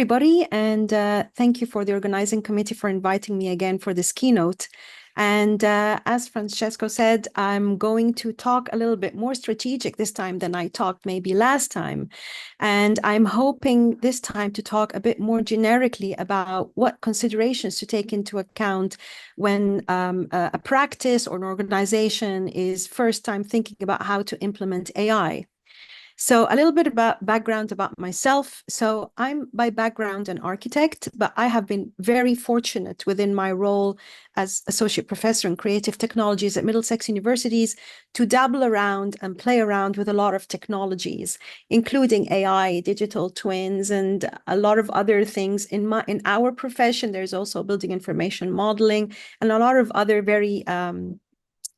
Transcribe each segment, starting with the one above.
everybody, and thank you for the organizing committee for inviting me again for this keynote. And as Francesco said, I'm going to talk a little bit more strategic this time than I talked maybe last time. And I'm hoping this time to talk a bit more generically about what considerations to take into account when a practice or an organization is first time thinking about how to implement AI. So a little bit about background about myself. So I'm by background an architect, but I have been very fortunate within my role as associate professor in creative technologies at Middlesex universities to dabble around and play around with a lot of technologies, including AI, digital twins, and a lot of other things. In our profession, there's also building information modeling and a lot of other very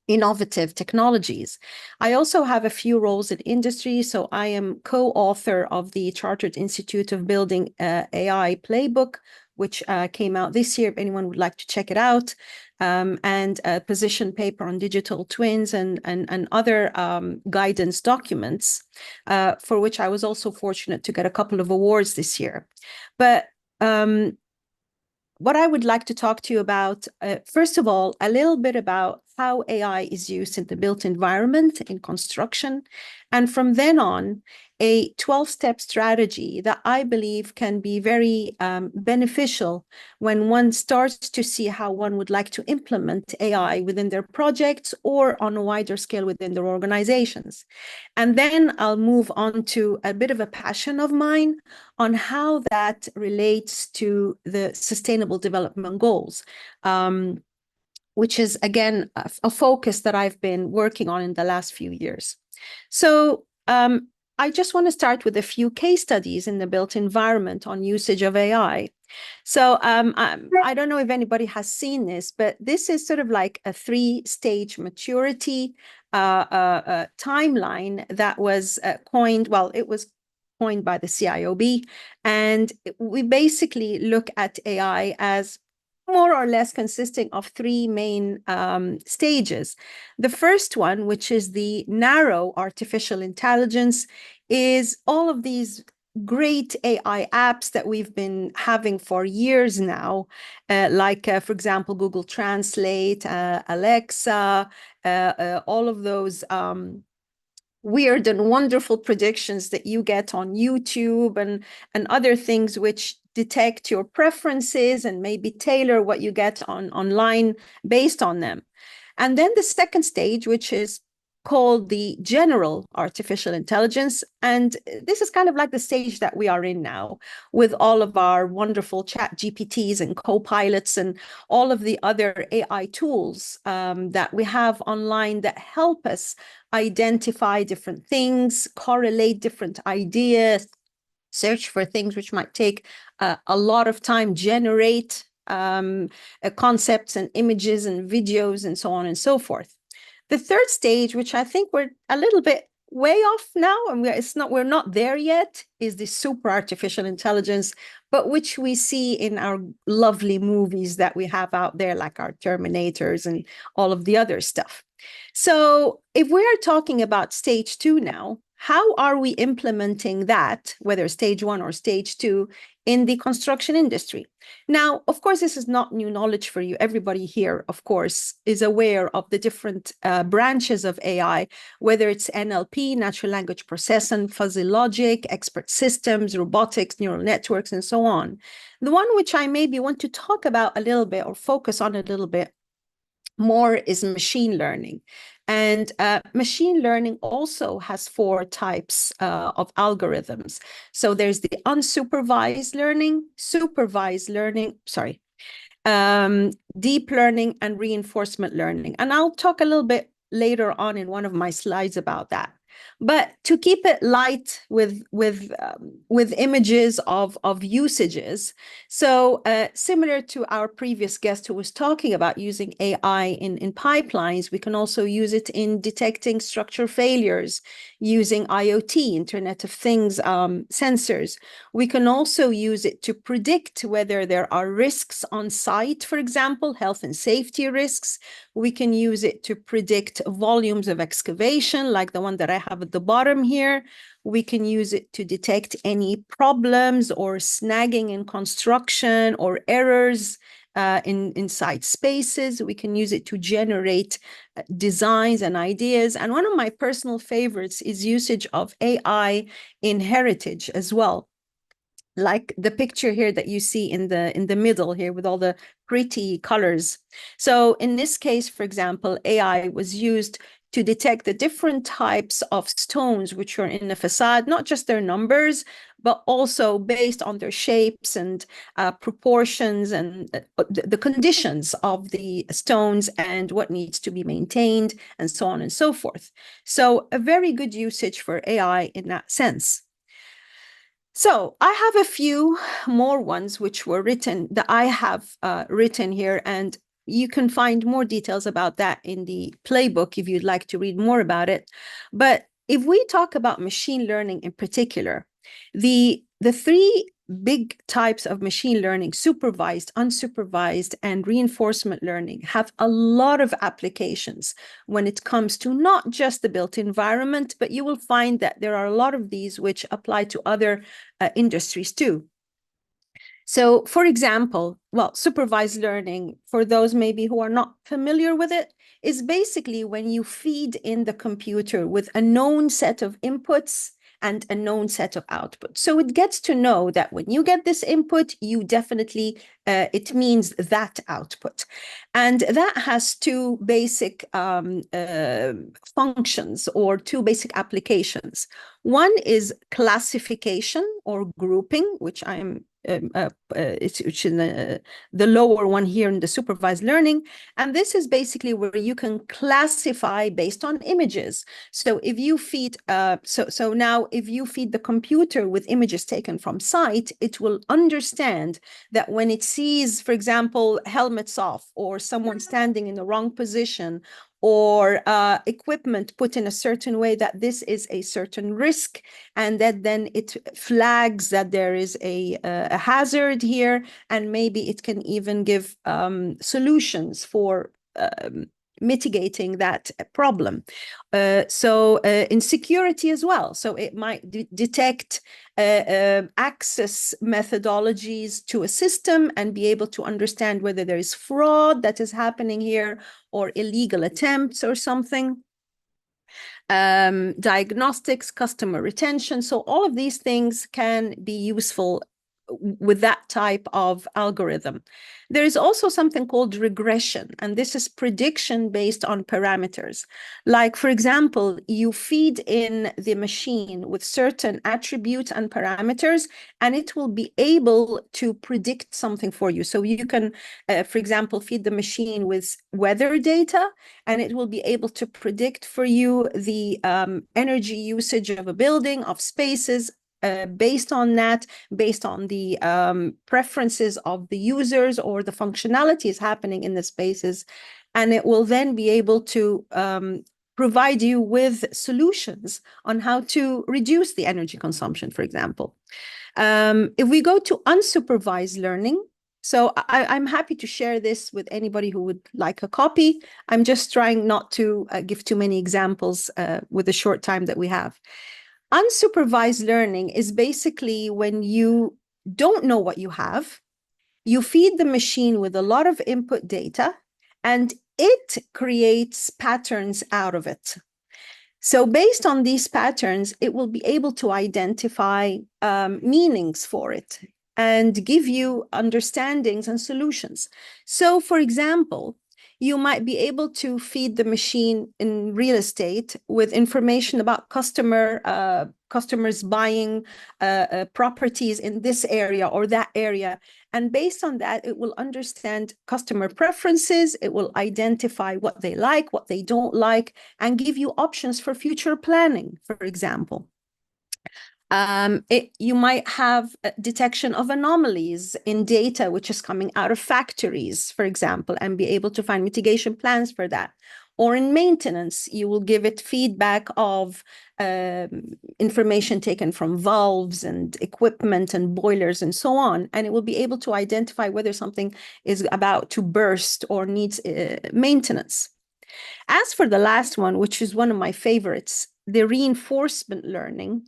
innovative technologies. I also have a few roles in industry. So I am co-author of the Chartered Institute of Building AI Playbook, which came out this year, if anyone would like to check it out, and a position paper on digital twins and other guidance documents, for which I was also fortunate to get a couple of awards this year. But what I would like to talk to you about, first of all, a little bit about how AI is used in the built environment, in construction, and from then on, a 12-step strategy that I believe can be very beneficial when one starts to see how one would like to implement AI within their projects or on a wider scale within their organizations. And then I'll move on to a bit of a passion of mine on how that relates to the Sustainable Development Goals, which is, again, a focus that I've been working on in the last few years. So I just want to start with a few case studies in the built environment on usage of AI. So I don't know if anybody has seen this, but this is sort of like a 3-stage maturity timeline that was coined, well, it was coined by the CIOB. And we basically look at AI as more or less consisting of 3 main stages. The first one, which is the narrow artificial intelligence, is all of these great AI apps that we've been having for years now, like, for example, Google Translate, Alexa, all of those weird and wonderful predictions that you get on YouTube and other things which detect your preferences and maybe tailor what you get online based on them. And then the second stage, which is called the general artificial intelligence. And this is kind of like the stage that we are in now with all of our wonderful chat GPTs and co-pilots and all of the other AI tools that we have online that help us identify different things, correlate different ideas, search for things which might take a lot of time, generate concepts and images and videos and so on and so forth. The third stage, which I think we're a little bit way off now, and we're not there yet, is the super artificial intelligence, but which we see in our lovely movies that we have out there, like our Terminators and all of the other stuff. So if we are talking about stage 2 now, how are we implementing that, whether stage 1 or stage 2, in the construction industry? Now, of course, this is not new knowledge for you. Everybody here, of course, is aware of the different branches of AI, whether it's NLP, natural language processing, fuzzy logic, expert systems, robotics, neural networks, and so on. The one which I maybe want to talk about a little bit or focus on a little bit more is machine learning. And machine learning also has 4 types of algorithms. So there's the unsupervised learning, supervised learning, deep learning, and reinforcement learning. And I'll talk a little bit later on in one of my slides about that. But to keep it light with images of usages, so similar to our previous guest who was talking about using AI in pipelines, we can also use it in detecting structure failures using IoT, Internet of Things sensors. We can also use it to predict whether there are risks on site, for example, health and safety risks. We can use it to predict volumes of excavation, like the one that I have at the bottom here. We can use it to detect any problems or snagging in construction or errors inside spaces. We can use it to generate designs and ideas. And one of my personal favorites is usage of AI in heritage as well, like the picture here that you see in the middle here with all the pretty colors. So in this case, for example, AI was used to detect the different types of stones which are in the facade, not just their numbers, but also based on their shapes and proportions and the conditions of the stones and what needs to be maintained and so on and so forth. So a very good usage for AI in that sense. So I have a few more ones which were written that I have written here, and you can find more details about that in the playbook if you'd like to read more about it. But if we talk about machine learning in particular, the three big types of machine learning, supervised, unsupervised, and reinforcement learning, have a lot of applications when it comes to not just the built environment, but you will find that there are a lot of these which apply to other industries too. So, for example, well, supervised learning, for those maybe who are not familiar with it, is basically when you feed in the computer with a known set of inputs and a known set of outputs. So it gets to know that when you get this input, you definitely, it means that output. And that has two basic functions or two basic applications. One is classification or grouping, which I'm which is the lower one here in the supervised learning. And this is basically where you can classify based on images. So if you feed, so now if you feed the computer with images taken from site, it will understand that when it sees, for example, helmets off or someone standing in the wrong position or equipment put in a certain way, that this is a certain risk, and that then it flags that there is a hazard here, and maybe it can even give solutions for mitigating that problem. So in security as well. So it might detect access methodologies to a system and be able to understand whether there is fraud that is happening here or illegal attempts or something. Diagnostics, customer retention. So all of these things can be useful with that type of algorithm. There is also something called regression, and this is prediction based on parameters. Like, for example, you feed in the machine with certain attributes and parameters, and it will be able to predict something for you. So you can, for example, feed the machine with weather data, and it will be able to predict for you the energy usage of a building, of spaces, based on that, based on the preferences of the users or the functionalities happening in the spaces. And it will then be able to provide you with solutions on how to reduce the energy consumption, for example. If we go to unsupervised learning, so I'm happy to share this with anybody who would like a copy. I'm just trying not to give too many examples with the short time that we have. Unsupervised learning is basically when you don't know what you have, you feed the machine with a lot of input data, and it creates patterns out of it. So based on these patterns, it will be able to identify meanings for it and give you understandings and solutions. So for example, you might be able to feed the machine in real estate with information about customers buying properties in this area or that area. And based on that, it will understand customer preferences. It will identify what they like, what they don't like, and give you options for future planning, for example. You might have detection of anomalies in data which is coming out of factories, for example, and be able to find mitigation plans for that. Or in maintenance, you will give it feedback of information taken from valves and equipment and boilers and so on, and it will be able to identify whether something is about to burst or needs maintenance. As for the last one, which is one of my favorites, the reinforcement learning,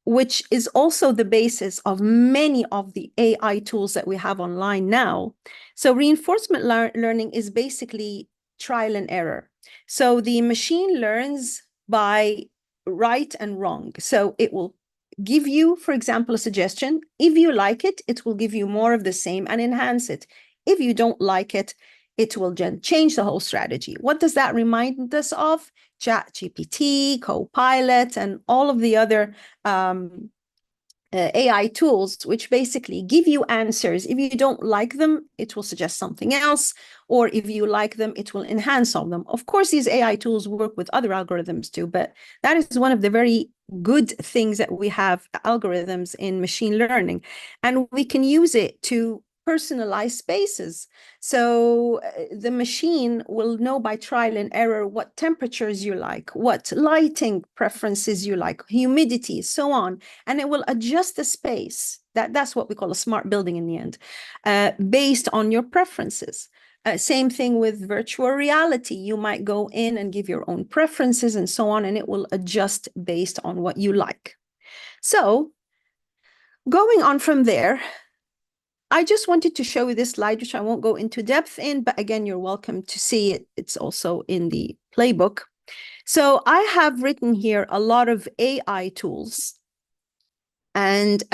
which is also the basis of many of the AI tools that we have online now. So reinforcement learning is basically trial and error. So the machine learns by right and wrong. So it will give you, for example, a suggestion. If you like it, it will give you more of the same and enhance it. If you don't like it, it will change the whole strategy. What does that remind us of? ChatGPT, Copilot, and all of the other AI tools, which basically give you answers. If you don't like them, it will suggest something else, or if you like them, it will enhance on them. Of course, these AI tools work with other algorithms too, but that is one of the very good things that we have algorithms in machine learning, and we can use it to personalize spaces. So the machine will know by trial and error what temperatures you like, what lighting preferences you like, humidity, so on, and it will adjust the space. That's what we call a smart building in the end, based on your preferences. Same thing with virtual reality. You might go in and give your own preferences and so on, and it will adjust based on what you like. So going on from there, I just wanted to show you this slide, which I won't go into depth in, but again, you're welcome to see it. It's also in the playbook. So I have written here a lot of AI tools, and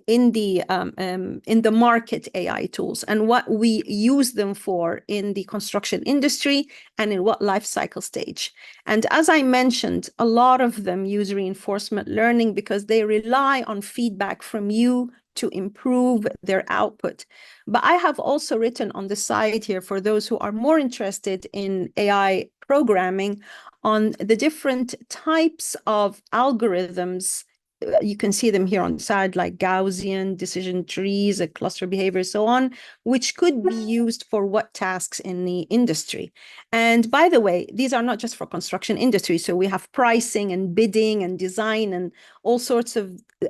in the market AI tools, and what we use them for in the construction industry and in what life cycle stage. And as I mentioned, a lot of them use reinforcement learning because they rely on feedback from you to improve their output. But I have also written on the side here, for those who are more interested in AI programming, on the different types of algorithms. You can see them here on the side, like Gaussian, decision trees, a cluster behavior, so on, which could be used for what tasks in the industry. And by the way, these are not just for construction industry. So we have pricing and bidding and design and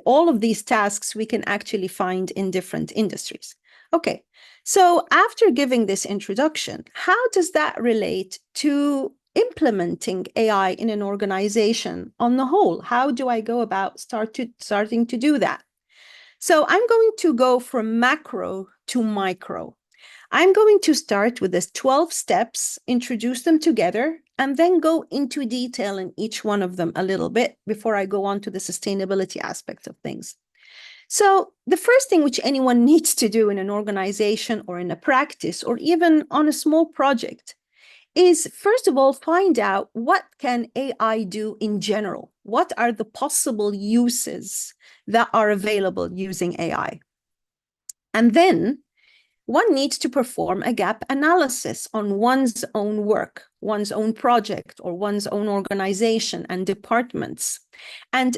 all of these tasks we can actually find in different industries. Okay, so after giving this introduction, how does that relate to implementing AI in an organization on the whole? How do I go about starting to do that? So I'm going to go from macro to micro. I'm going to start with this 12 steps, introduce them together, and then go into detail in each one of them a little bit before I go on to the sustainability aspect of things. So the first thing which anyone needs to do in an organization or in a practice or even on a small project is, first of all, find out what can AI do in general. What are the possible uses that are available using AI? And then one needs to perform a gap analysis on one's own work, one's own project, or one's own organization and departments. And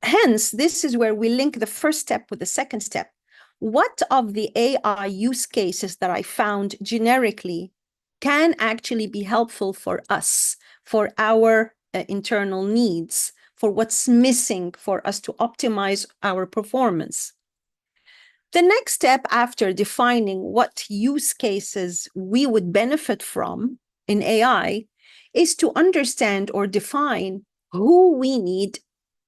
hence, this is where we link the first step with the second step. What of the AI use cases that I found generically can actually be helpful for us, for our internal needs, for what's missing for us to optimize our performance? The next step, after defining what use cases we would benefit from in AI, is to understand or define who we need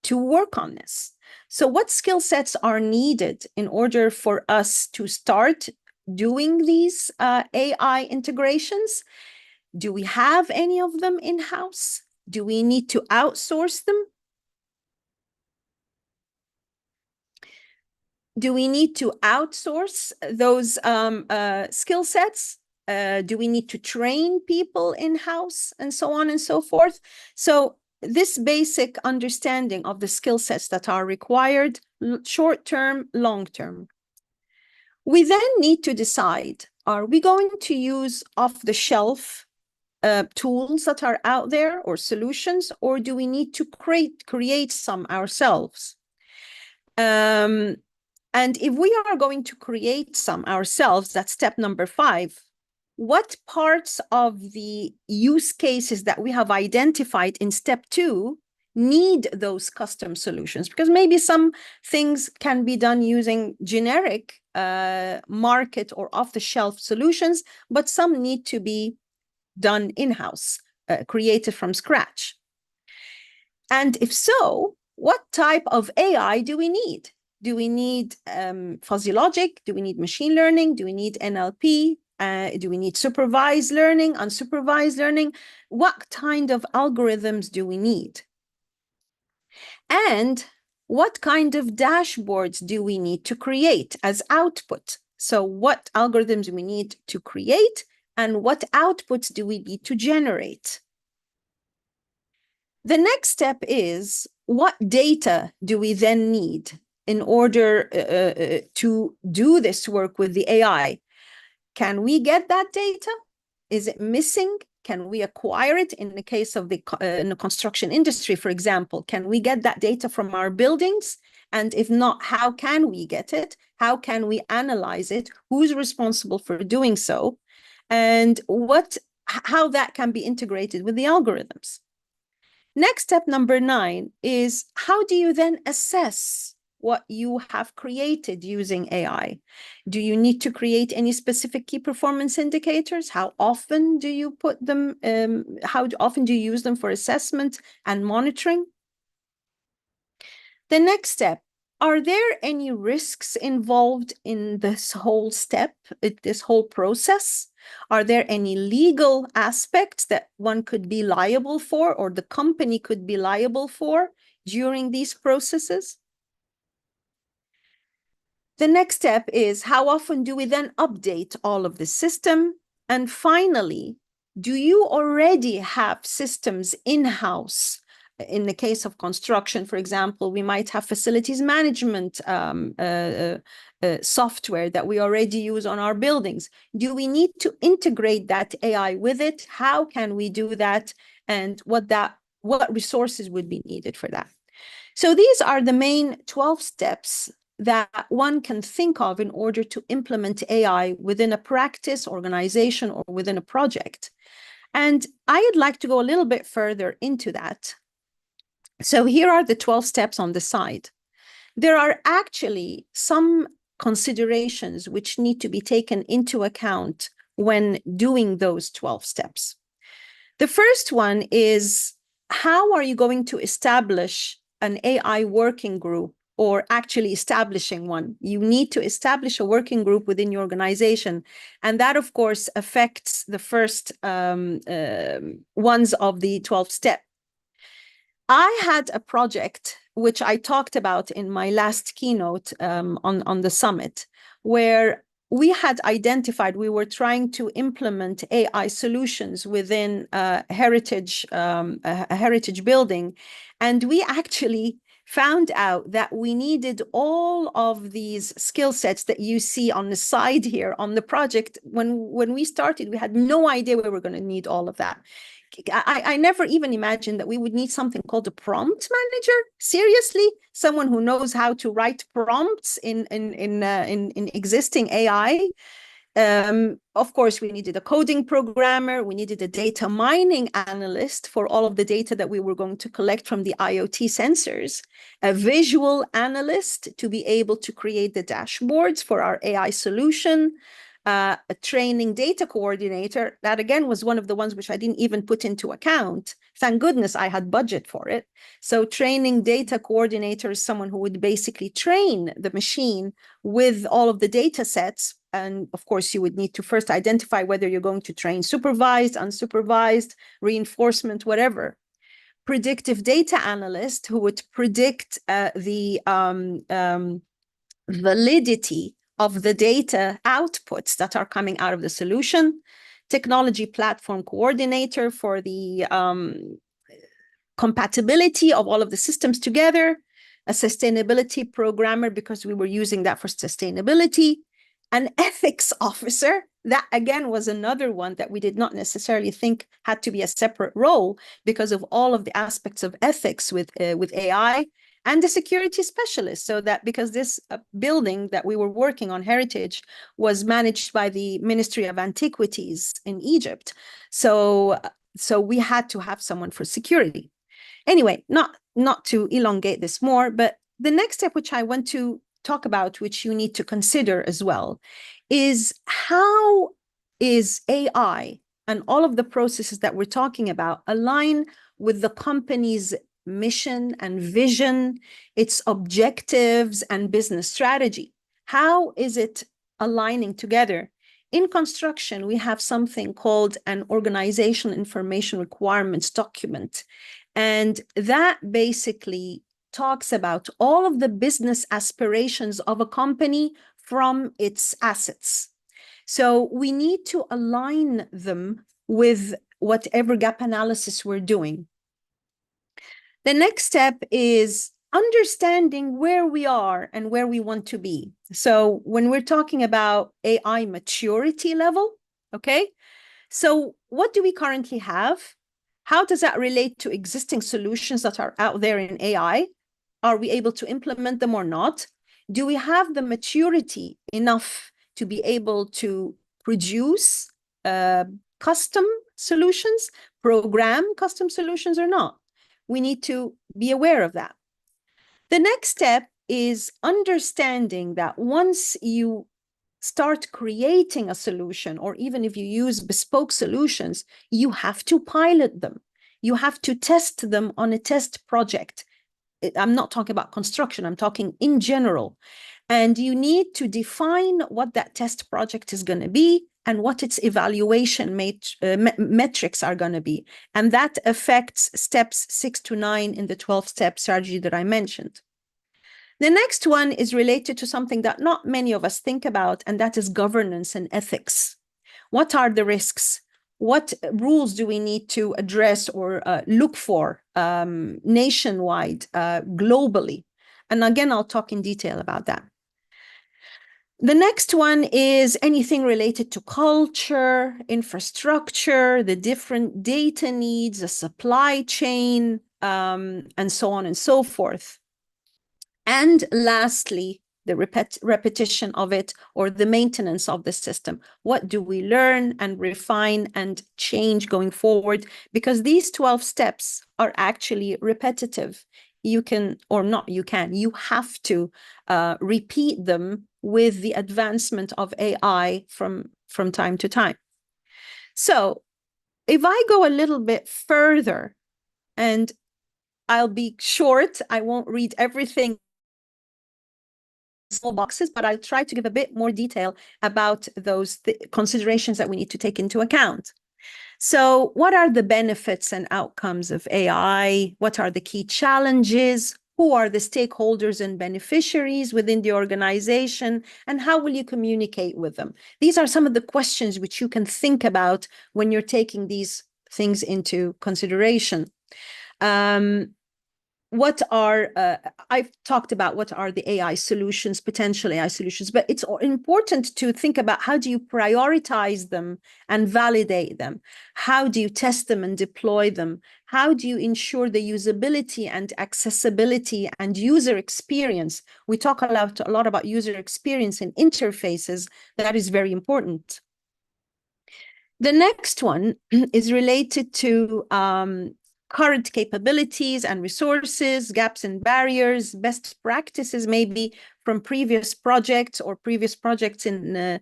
to work on this. So what skill sets are needed in order for us to start doing these AI integrations? Do we have any of them in-house? Do we need to outsource them? Do we need to outsource those skill sets? Do we need to train people in-house and so on and so forth? So this basic understanding of the skill sets that are required, short-term, long-term. We then need to decide, are we going to use off-the-shelf tools that are out there or solutions, or do we need to create some ourselves? And if we are going to create some ourselves, that's step number 5. What parts of the use cases that we have identified in step 2 need those custom solutions? Because maybe some things can be done using generic market or off-the-shelf solutions, but some need to be done in-house. created from scratch? And if so, what type of AI do we need? Do we need fuzzy logic? Do we need machine learning? Do we need NLP? Do we need supervised learning, unsupervised learning? What kind of algorithms do we need? And what kind of dashboards do we need to create as output? So what algorithms do we need to create, and what outputs do we need to generate? The next step is, what data do we then need in order to do this work with the AI? Can we get that data? Is it missing? Can we acquire it? In the case of in the construction industry, for example, can we get that data from our buildings? And if not, how can we get it? How can we analyze it? Who's responsible for doing so? And how that can be integrated with the algorithms. Next step, number 9, is how do you then assess what you have created using AI? Do you need to create any specific key performance indicators? How often do you put them? How often do you use them for assessment and monitoring? The next step, are there any risks involved in this whole step, this whole process? Are there any legal aspects that one could be liable for, or the company could be liable for during these processes? The next step is, how often do we then update all of the system? And finally, do you already have systems in-house? In the case of construction, for example, we might have facilities management software that we already use on our buildings. Do we need to integrate that AI with it? How can we do that? And what resources would be needed for that? So these are the main 12 steps that one can think of in order to implement AI within a practice, organization, or within a project. And I'd like to go a little bit further into that. So here are the 12 steps on the side. There are actually some considerations which need to be taken into account when doing those 12 steps. The first one is, how are you going to establish an AI working group, or actually establishing one? You need to establish a working group within your organization. And that, of course, affects the first ones of the 12 steps. I had a project which I talked about in my last keynote on the summit, where we had identified, we were trying to implement AI solutions within a heritage building. And we actually found out that we needed all of these skill sets that you see on the side here on the project. When we started, we had no idea we were going to need all of that. I never even imagined that we would need something called a prompt manager. Seriously, someone who knows how to write prompts in existing AI. Of course, we needed a coding programmer. We needed a data mining analyst for all of the data that we were going to collect from the IoT sensors, a visual analyst to be able to create the dashboards for our AI solution, a training data coordinator. That again was one of the ones which I didn't even put into account. Thank goodness I had budget for it. So training data coordinator is someone who would basically train the machine with all of the data sets. And of course, you would need to first identify whether you're going to train supervised, unsupervised, reinforcement, whatever. Predictive data analyst who would predict the validity of the data outputs that are coming out of the solution. Technology platform coordinator for the compatibility of all of the systems together. A sustainability programmer, because we were using that for sustainability. An ethics officer, that again was another one that we did not necessarily think had to be a separate role because of all of the aspects of ethics with AI. And a security specialist, so that because this building that we were working on, Heritage, was managed by the Ministry of Antiquities in Egypt. So we had to have someone for security. Anyway, not to elongate this more, but the next step which I want to talk about, which you need to consider as well, is how is AI and all of the processes that we're talking about align with the company's mission and vision, its objectives and business strategy? How is it aligning together? In construction, we have something called an organizational information requirements document. And that basically talks about all of the business aspirations of a company from its assets. So we need to align them with whatever gap analysis we're doing. The next step is understanding where we are and where we want to be. So when we're talking about AI maturity level, okay, so what do we currently have? How does that relate to existing solutions that are out there in AI? Are we able to implement them or not? Do we have the maturity enough to be able to produce custom solutions, program custom solutions or not? We need to be aware of that. The next step is understanding that once you start creating a solution, or even if you use bespoke solutions, you have to pilot them. You have to test them on a test project. I'm not talking about construction, I'm talking in general. And you need to define what that test project is going to be and what its evaluation metrics are going to be. And that affects steps 6 to 9 in the 12-step strategy that I mentioned. The next one is related to something that not many of us think about, and that is governance and ethics. What are the risks? What rules do we need to address or look for nationwide, globally? And again, I'll talk in detail about that. The next one is anything related to culture, infrastructure, the different data needs, the supply chain, and so on and so forth. And lastly, the repetition of it, or the maintenance of the system. What do we learn and refine and change going forward? Because these 12 steps are actually repetitive. You can, or not you can, you have to repeat them with the advancement of AI from time to time. So if I go a little bit further, and I'll be short, I won't read everything small boxes, but I'll try to give a bit more detail about those considerations that we need to take into account. So what are the benefits and outcomes of AI? What are the key challenges? Who are the stakeholders and beneficiaries within the organization? And how will you communicate with them? These are some of the questions which you can think about when you're taking these things into consideration. I've talked about what are the AI solutions, potential AI solutions, but it's important to think about how do you prioritize them and validate them? How do you test them and deploy them? How do you ensure the usability and accessibility and user experience? We talk a lot about user experience and interfaces. That is very important. The next one is related to current capabilities and resources, gaps and barriers, best practices maybe from previous projects or previous projects in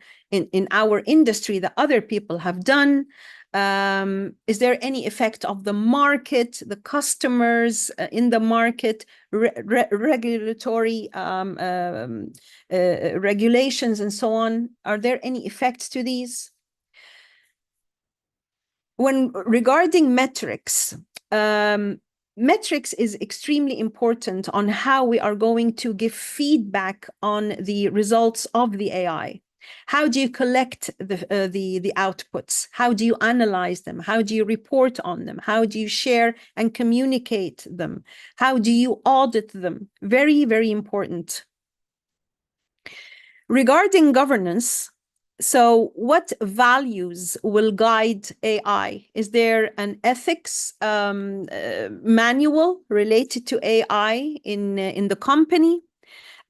our industry that other people have done. Is there any effect of the market, the customers in the market, regulatory regulations and so on? Are there any effects to these? When regarding metrics, metrics is extremely important on how we are going to give feedback on the results of the AI. How do you collect the outputs? How do you analyze them? How do you report on them? How do you share and communicate them? How do you audit them? Very, very important. Regarding governance, so what values will guide AI? Is there an ethics manual related to AI in the company?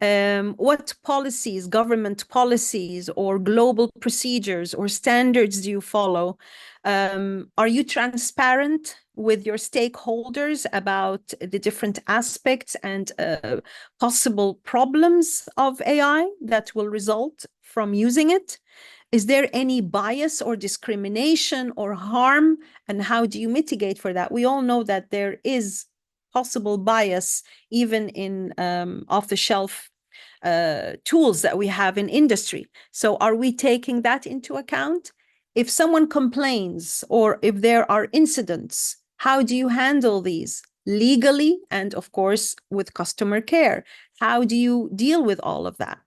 What policies, government policies or global procedures or standards do you follow? Are you transparent with your stakeholders about the different aspects and possible problems of AI that will result from using it? Is there any bias or discrimination or harm? And how do you mitigate for that? We all know that there is possible bias even in off-the-shelf tools that we have in industry. So are we taking that into account? If someone complains or if there are incidents, how do you handle these? Legally and, of course, with customer care. How do you deal with all of that?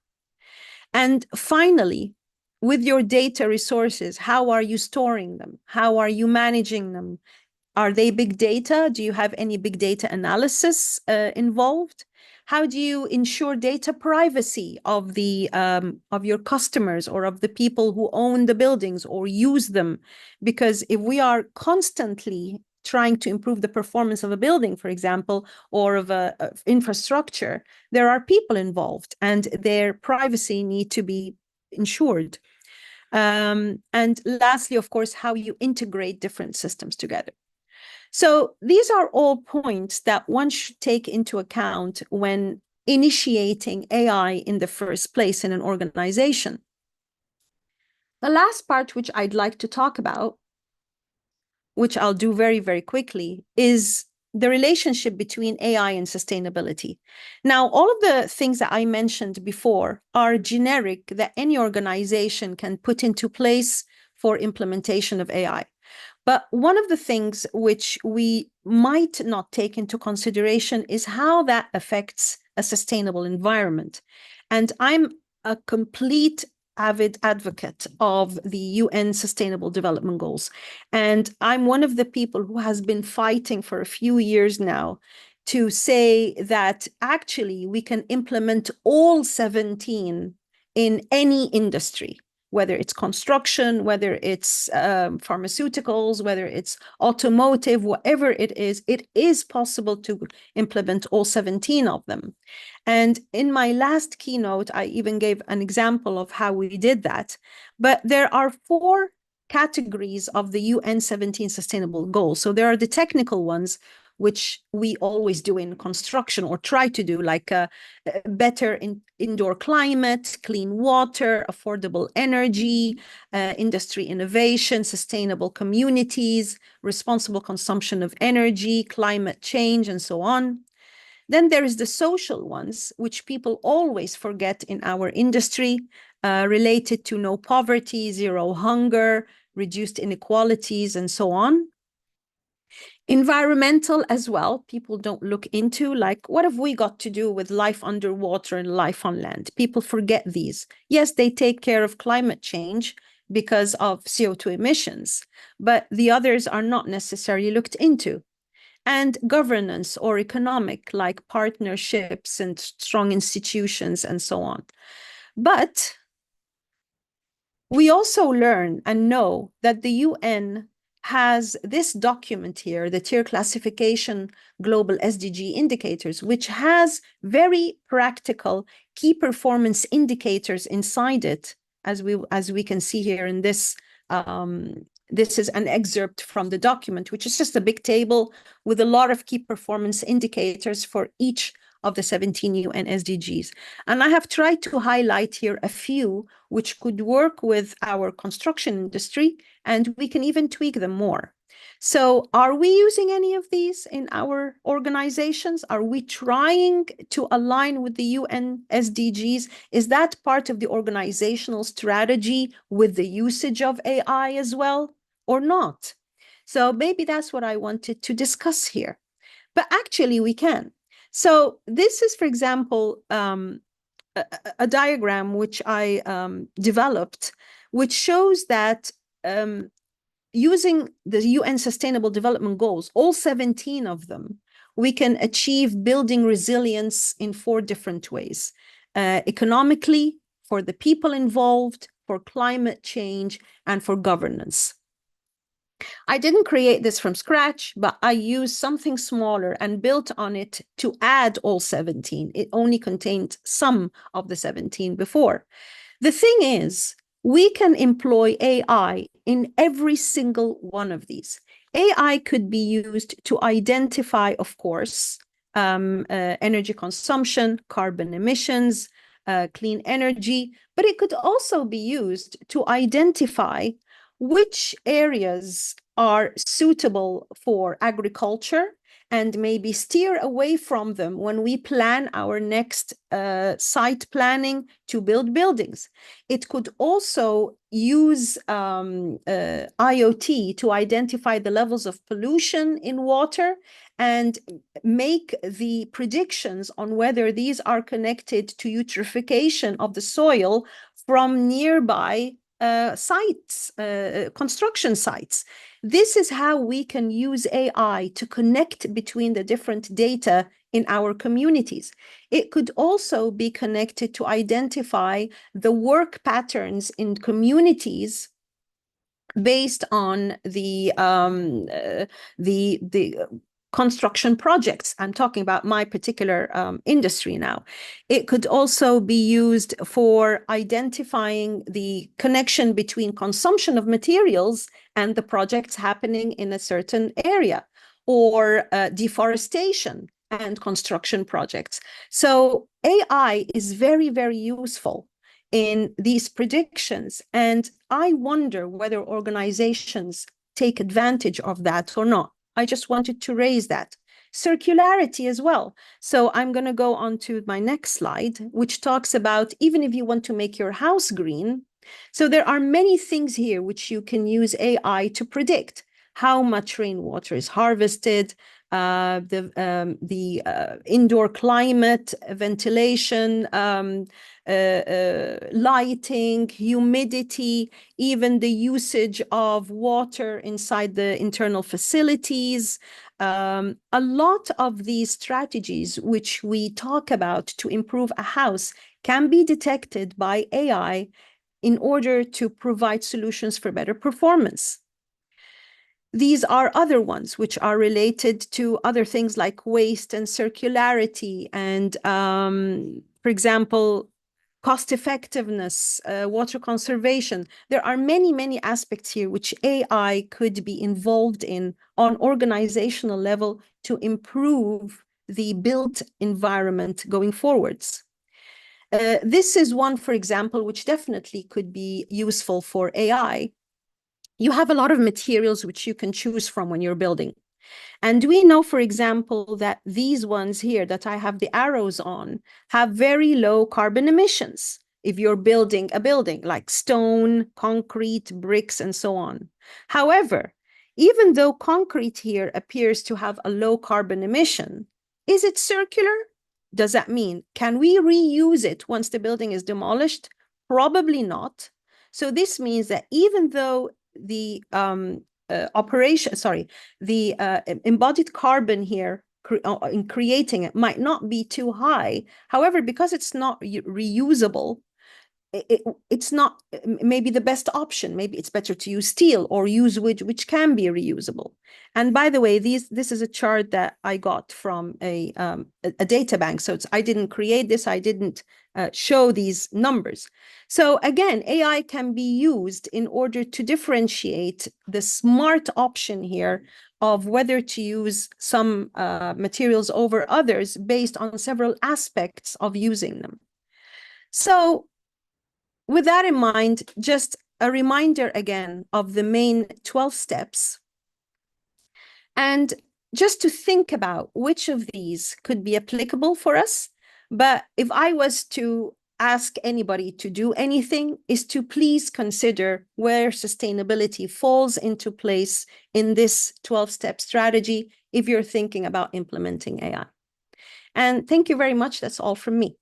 And finally, with your data resources, how are you storing them? How are you managing them? Are they big data? Do you have any big data analysis involved? How do you ensure data privacy of your customers or of the people who own the buildings or use them? Because if we are constantly trying to improve the performance of a building, for example, or of infrastructure, there are people involved and their privacy need to be ensured. And lastly, of course, how you integrate different systems together. So these are all points that one should take into account when initiating AI in the first place in an organization. The last part, which I'd like to talk about, which I'll do very, very quickly, is the relationship between AI and sustainability. Now, all of the things that I mentioned before are generic that any organization can put into place for implementation of AI. But one of the things which we might not take into consideration is how that affects a sustainable environment. And I'm a complete avid advocate of the UN Sustainable Development Goals. And I'm one of the people who has been fighting for a few years now to say that actually we can implement all 17 in any industry, whether it's construction, whether it's pharmaceuticals, whether it's automotive, whatever it is possible to implement all 17 of them. And in my last keynote, I even gave an example of how we did that. But there are 4 categories of the UN 17 Sustainable Goals. So there are the technical ones, which we always do in construction or try to do, like better indoor climate, clean water, affordable energy, industry innovation, sustainable communities, responsible consumption of energy, climate change, and so on. Then there is the social ones, which people always forget in our industry, related to no poverty, zero hunger, reduced inequalities, and so on. Environmental as well, people don't look into, like, what have we got to do with life underwater and life on land? People forget these. Yes, they take care of climate change because of CO2 emissions, but the others are not necessarily looked into. And governance or economic, like partnerships and strong institutions and so on. But we also learn and know that the UN has this document here, the tier classification global SDG indicators, which has very practical key performance indicators inside it, as we can see here in this. This is an excerpt from the document, which is just a big table with a lot of key performance indicators for each of the 17 UN SDGs. And I have tried to highlight here a few which could work with our construction industry, and we can even tweak them more. So are we using any of these in our organizations? Are we trying to align with the UN SDGs? Is that part of the organizational strategy with the usage of AI as well, or not? So maybe that's what I wanted to discuss here. But actually we can. So this is, for example, a diagram which I developed, which shows that using the UN Sustainable Development Goals, all 17 of them, we can achieve building resilience in 4 different ways. Economically, for the people involved, for climate change, and for governance. I didn't create this from scratch, but I used something smaller and built on it to add all 17. It only contained some of the 17 before. The thing is, we can employ AI in every single one of these. AI could be used to identify, of course, energy consumption, carbon emissions, clean energy, but it could also be used to identify which areas are suitable for agriculture and maybe steer away from them when we plan our next site planning to build buildings. It could also use IoT to identify the levels of pollution in water and make the predictions on whether these are connected to eutrophication of the soil from nearby sites, construction sites. This is how we can use AI to connect between the different data in our communities. It could also be connected to identify the work patterns in communities based on the construction projects. I'm talking about my particular industry now. It could also be used for identifying the connection between consumption of materials and the projects happening in a certain area, or deforestation and construction projects. So AI is very, very useful in these predictions. And I wonder whether organizations take advantage of that or not. I just wanted to raise that. Circularity as well. So I'm going to go on to my next slide, which talks about even if you want to make your house green. So there are many things here which you can use AI to predict: how much rainwater is harvested, the indoor climate, ventilation, lighting, humidity, even the usage of water inside the internal facilities. A lot of these strategies which we talk about to improve a house can be detected by AI in order to provide solutions for better performance. These are other ones which are related to other things like waste and circularity and, for example, cost effectiveness, water conservation. There are many, many aspects here which AI could be involved in on organizational level to improve the built environment going forwards. This is one, for example, which definitely could be useful for AI. You have a lot of materials which you can choose from when you're building. And we know, for example, that these ones here that I have the arrows on have very low carbon emissions if you're building a building like stone, concrete, bricks, and so on. However, even though concrete here appears to have a low carbon emission, is it circular? Does that mean, can we reuse it once the building is demolished? Probably not. So this means that even though the embodied carbon here in creating it might not be too high. However, because it's not reusable, it's not maybe the best option. Maybe it's better to use steel or use wood, which can be reusable. And by the way, this is a chart that I got from a data bank. So I didn't create this. I didn't show these numbers. So again, AI can be used in order to differentiate the smart option here of whether to use some materials over others based on several aspects of using them. So with that in mind, just a reminder again of the main 12 steps. And just to think about which of these could be applicable for us. But if I was to ask anybody to do anything, is to please consider where sustainability falls into place in this 12-step strategy if you're thinking about implementing AI. And thank you very much. That's all from me.